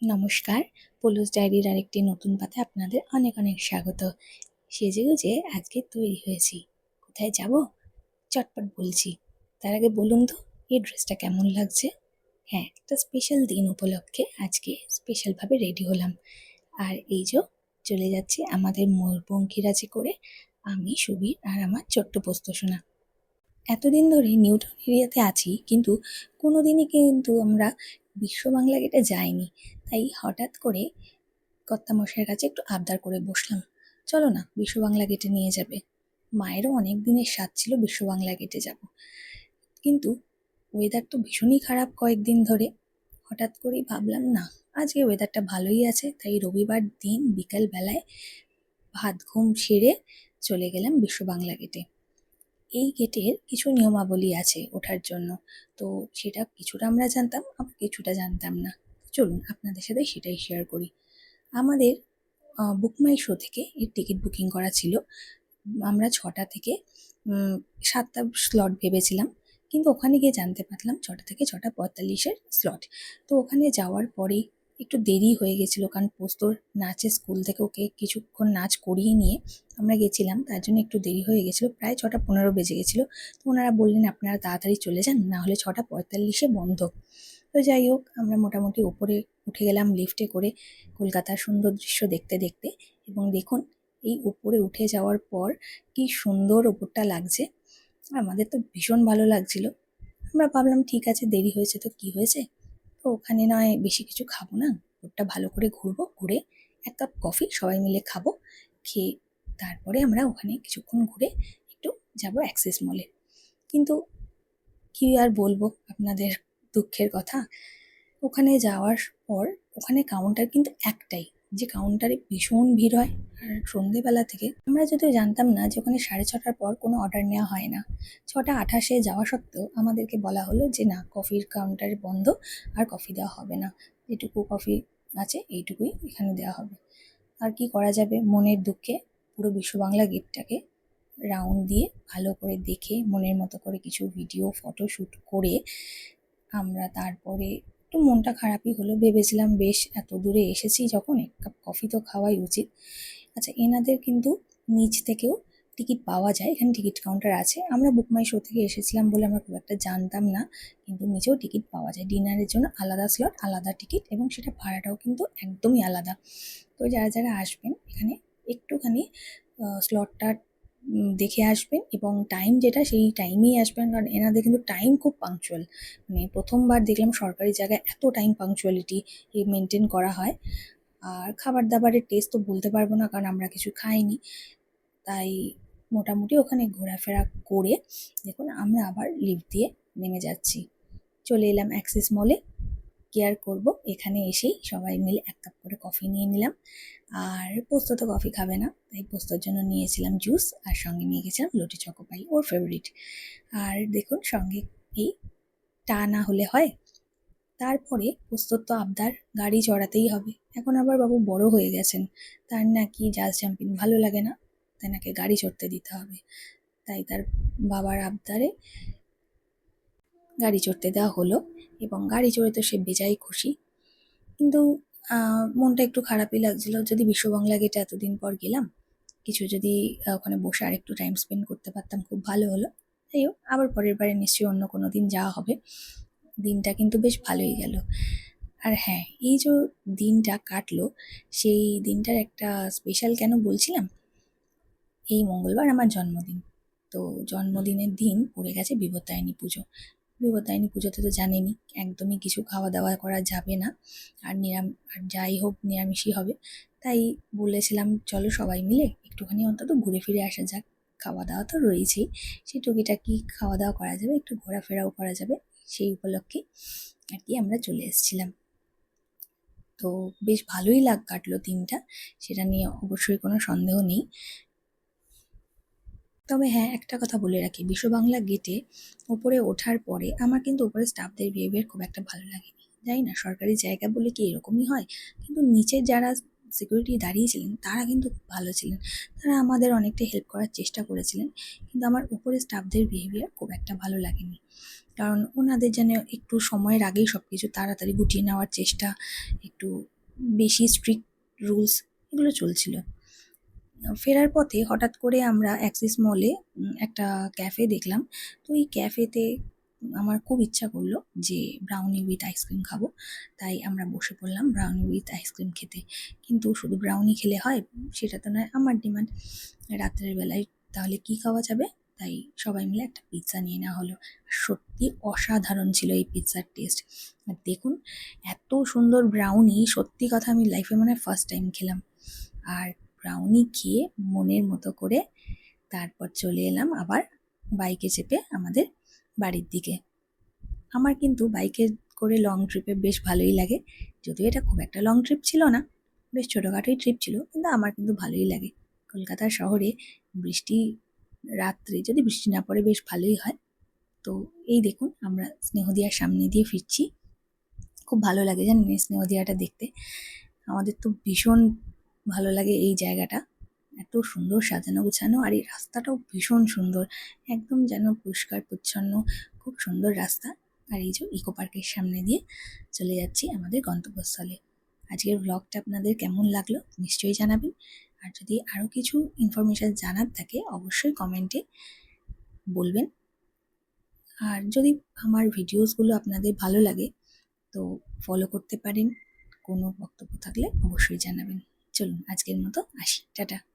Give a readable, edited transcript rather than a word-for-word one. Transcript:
নমস্কার, পলুস ডায়েরির আরেকটি নতুন পাতায় আপনাদের অনেক অনেক স্বাগত। সেজেগুজে আজকে তৈরি হয়েছি। কোথায় যাব? চটপট বলছি। তার আগে বলুন তো, এই ড্রেসটা কেমন লাগছে? হ্যাঁ, একটা স্পেশাল দিন উপলক্ষে আজকে স্পেশালভাবে রেডি হলাম। আর এই যে চলে যাচ্ছি আমাদের ময়ূরপঙ্খীরাজি করে, আমি, সুবীর আর আমার ছোট্ট পোস্তসোনা। এতদিন ধরে নিউটাউন এরিয়াতে আছি, কিন্তু কোনোদিনই কিন্তু আমরা বিশ্ব বাংলা গেটে যাইনি। তাই হঠাৎ করে কর্তামশাইয়ের কাছে একটু আবদার করে বসলাম, চলো না বিশ্ব বাংলা গেটে নিয়ে যাবে। মায়েরও অনেক দিনের স্বাদ ছিল বিশ্ব বাংলা গেটে যাব, কিন্তু ওয়েদার তো ভীষণই খারাপ কয়েকদিন ধরে। হঠাৎ করেই ভাবলাম না, আজকে ওয়েদারটা ভালোই আছে, তাই রবিবার দিন বিকাল বেলায় ভাত ঘুম সেরে চলে গেলাম বিশ্ব বাংলা গেটে। এই গেটের কিছু নিয়মাবলী আছে ওঠার জন্য, তো সেটা কিছুটা আমরা জানতাম, আবার কিছুটা জানতাম না। চলুন আপনাদের সাথে সেটাই শেয়ার করি। আমাদের বুক মাই শো থেকে এর টিকিট বুকিং করা ছিল। আমরা 6টা থেকে 7টা স্লট ভেবেছিলাম, কিন্তু ওখানে গিয়ে জানতে পারলাম 6টা থেকে 6:45-এর স্লট। তো ওখানে যাওয়ার পরেই একটু দেরি হয়ে গেছিলো, কারণ পোস্তর নাচের স্কুল থেকে ওকে কিছুক্ষণ নাচ করিয়ে নিয়ে আমরা গেছিলাম, তার জন্য একটু দেরি হয়ে গেছিলো, প্রায় 6:15 বেজে গেছিলো। তো ওনারা বললেন আপনারা তাড়াতাড়ি চলে যান, না হলে 6:45-এ বন্ধ। তো যাই হোক, আমরা মোটামুটি ওপরে উঠে গেলাম লিফটে করে কলকাতার সুন্দর দৃশ্য দেখতে দেখতে। এবং দেখুন, এই উপরে উঠে যাওয়ার পর কি সুন্দর ওপরটা লাগছে। আমাদের তো ভীষণ ভালো লাগছিল। আমরা ভাবলাম ঠিক আছে, দেরি হয়েছে তো কি হয়েছে, তো ওখানে নয় বেশি কিছু খাবো না, ওপরটা ভালো করে ঘুরবো, ঘুরে 1 কাপ কফি সবাই মিলে খাবো, খেয়ে তারপরে আমরা ওখানে কিছুক্ষণ ঘুরে একটু যাব অ্যাক্সিস মলে। কিন্তু কি আর বলবো আপনাদের দুঃখের কথা, ওখানে যাওয়ার পর ওখানে কাউন্টার কিন্তু একটাই, যে কাউন্টারে ভীষণ ভিড় হয়। আর সন্ধেবেলা থেকে আমরা যদিও জানতাম না যে ওখানে 6:30টার পর কোনো অর্ডার নেওয়া হয় না। 6:28-এ যাওয়া সত্ত্বেও আমাদেরকে বলা হলো যে না, কফির কাউন্টারে বন্ধ, আর কফি দেওয়া হবে না, যেটুকু কফি আছে এইটুকুই এখানে দেওয়া হবে। আর কি করা যাবে, মনের দুঃখে পুরো বিশ্ব বাংলা গেটটাকে রাউন্ড দিয়ে ভালো করে দেখে মনের মতো করে কিছু ভিডিও ফটো শ্যুট করে আমরা তারপরে একটু মনটা খারাপই হলো। ভেবেছিলাম বেশ এত দূরে এসেছি যখন 1 কাপ কফি তো খাওয়াই উচিত। আচ্ছা, এনাদের কিন্তু নিচ থেকেও টিকিট পাওয়া যায়, এখানে টিকিট কাউন্টার আছে। আমরা বুক মাই শো থেকে এসেছিলাম বলে আমরা খুব একটা জানতাম না, কিন্তু নিচেও টিকিট পাওয়া যায়। ডিনারের জন্য আলাদা স্লট, আলাদা টিকিট, এবং সেটা ভাড়াটাও কিন্তু একদমই আলাদা। তো যারা যারা আসবেন এখানে একটুখানি স্লটটা দেখে আসবেন, এবং টাইম যেটা সেই টাইমেই আসবেন, কারণ এনাদের কিন্তু টাইম খুব পাংচুয়াল। মানে প্রথমবার দেখলাম সরকারি জায়গায় এত টাইম পাংচুয়ালিটি মেনটেন করা হয়। আর খাবার দাবারের টেস্ট তো বলতে পারবো না, কারণ আমরা কিছু খাইনি। তাই মোটামুটি ওখানে ঘোরাফেরা করে দেখুন আমরা আবার লিফট দিয়ে নেমে যাচ্ছি। চলে এলাম অ্যাক্সিস মলে। কি আর করবো, এখানে এসেই সবাই মিলে 1 কাপ করে কফি নিয়ে নিলাম। আর পোস্ত তো কফি খাবে না, তাই পোস্তর জন্য নিয়েছিলাম জুস, আর সঙ্গে নিয়ে গেছিলাম লটি চকোপাই, ওর ফেভারিট। আর দেখুন সঙ্গে এই টা না হলে হয়। তারপরে পোস্তর তো আবদার, গাড়ি চড়াতেই হবে। এখন আবার বাবু বড় হয়ে গেছেন, তার নাকি জাজ জাম্পিং ভালো লাগে না, তাই নাকি গাড়ি চড়তে দিতে হবে। তাই তার বাবার আবদারে গাড়ি চড়তে দেওয়া হলো, এবং গাড়ি চড়ে তো সে বেজায় খুশি। কিন্তু মনটা একটু খারাপই লাগছিল, যদি বিশ্ব বাংলা গেটে এতদিন পর গেলাম, কিছু যদি ওখানে বসে আর একটু টাইম স্পেন্ড করতে পারতাম খুব ভালো হলো। যাই হোক, আবার পরের বারে নিশ্চয়ই অন্য কোনো দিন যাওয়া হবে। দিনটা কিন্তু বেশ ভালোই গেল। আর হ্যাঁ, এই যে দিনটা কাটলো, সেই দিনটার একটা স্পেশাল কেন বলছিলাম, এই মঙ্গলবার আমার জন্মদিন। তো জন্মদিনের দিন পড়ে গেছে বিপত্তারিণী পুজো। বিপত্তারিণী পুজোতে তো জানেনই একদমই কিছু খাওয়া দাওয়া করা যাবে না, আর আর যাই হোক নিরামিষই হবে। তাই বলেছিলাম চলো সবাই মিলে একটুখানি অন্তত ঘুরে ফিরে আসা যাক। খাওয়া দাওয়া তো রয়েছেই, সেই টুকিটাকি খাওয়া দাওয়া করা যাবে, একটু ঘোরাফেরাও করা যাবে, সেই উপলক্ষে আর কি আমরা চলে এসেছিলাম। তো বেশ ভালোই কাটলো দিনটা, সেটা নিয়ে অবশ্যই কোনো সন্দেহ নেই। তবে হ্যাঁ, একটা কথা বলে রাখি, বিশ্ব বাংলা গেটে ওপরে ওঠার পরে আমার কিন্তু ওপরে স্টাফদের বিহেভিয়ার খুব একটা ভালো লাগেনি। জানি না সরকারি জায়গা বলে কি এরকমই হয়, কিন্তু নিচের যারা সিকিউরিটি দাঁড়িয়েছিলেন তারা কিন্তু খুব ভালো ছিলেন। তারা আমাদের অনেকটা হেল্প করার চেষ্টা করেছিলেন, কিন্তু আমার উপরে স্টাফদের বিহেভিয়ার খুব একটা ভালো লাগেনি। কারণ ওনাদের যেন একটু সময়ের আগেই সব কিছু তাড়াতাড়ি গুটিয়ে নেওয়ার চেষ্টা, একটু বেশি স্ট্রিক্ট রুলস এগুলো চলছিল। ফেরার পথে হঠাৎ করে আমরা অ্যাক্সিস মলে একটা ক্যাফে দেখলাম। তো এই ক্যাফেতে আমার খুব ইচ্ছা করলো যে ব্রাউনি উইথ আইসক্রিম খাবো। তাই আমরা বসে পড়লাম ব্রাউনি উইথ আইসক্রিম খেতে। কিন্তু শুধু ব্রাউনি খেলে হয়? সেটা তো নয় আমার ডিমান্ড। রাত্রের বেলায় তাহলে কি খাওয়া যাবে? তাই সবাই মিলে একটা পিৎজা নিয়ে নেওয়া হলো। সত্যি অসাধারণ ছিল এই পিৎজার টেস্ট। আর দেখুন, এত সুন্দর ব্রাউনি, সত্যি কথা আমি লাইফে মনে হয় ফার্স্ট টাইম খেলাম। আর ব্রাউনি খেয়ে মনের মতো করে তারপর চলে এলাম আবার বাইকে চেপে আমাদের বাড়ির দিকে। আমার কিন্তু বাইকে করে লং ট্রিপে বেশ ভালোই লাগে। যদিও এটা খুব একটা লং ট্রিপ ছিল না, বেশ ছোটোখাটোই ট্রিপ ছিল, কিন্তু আমার কিন্তু ভালোই লাগে। কলকাতা শহরে বৃষ্টি, রাত্রে যদি বৃষ্টি না পড়ে বেশ ভালোই হয়। তো এই দেখুন আমরা স্নেহদিয়ার সামনে দিয়ে ফিরছি। খুব ভালো লাগে জানেন এই স্নেহদিয়াটা দেখতে। আমাদের তো ভীষণ ভালো লাগে এই জায়গাটা। এত সুন্দর সাজানো গোছানো, আর এই রাস্তাটাও ভীষণ সুন্দর, একদম যেন পরিষ্কার পরিচ্ছন্ন, খুব সুন্দর রাস্তা। আর এই যে ইকো পার্কের সামনে দিয়ে চলে যাচ্ছি আমাদের গন্তব্যস্থলে। আজকের ব্লগটা আপনাদের কেমন লাগলো নিশ্চয়ই জানাবেন। আর যদি আরও কিছু ইনফরমেশান জানার থাকে অবশ্যই কমেন্টে বলবেন। আর যদি আমার ভিডিওসগুলো আপনাদের ভালো লাগে তো ফলো করতে পারেন। কোনো বক্তব্য থাকলে অবশ্যই জানাবেন। চলুন আজকের মতো আসি, টাটা।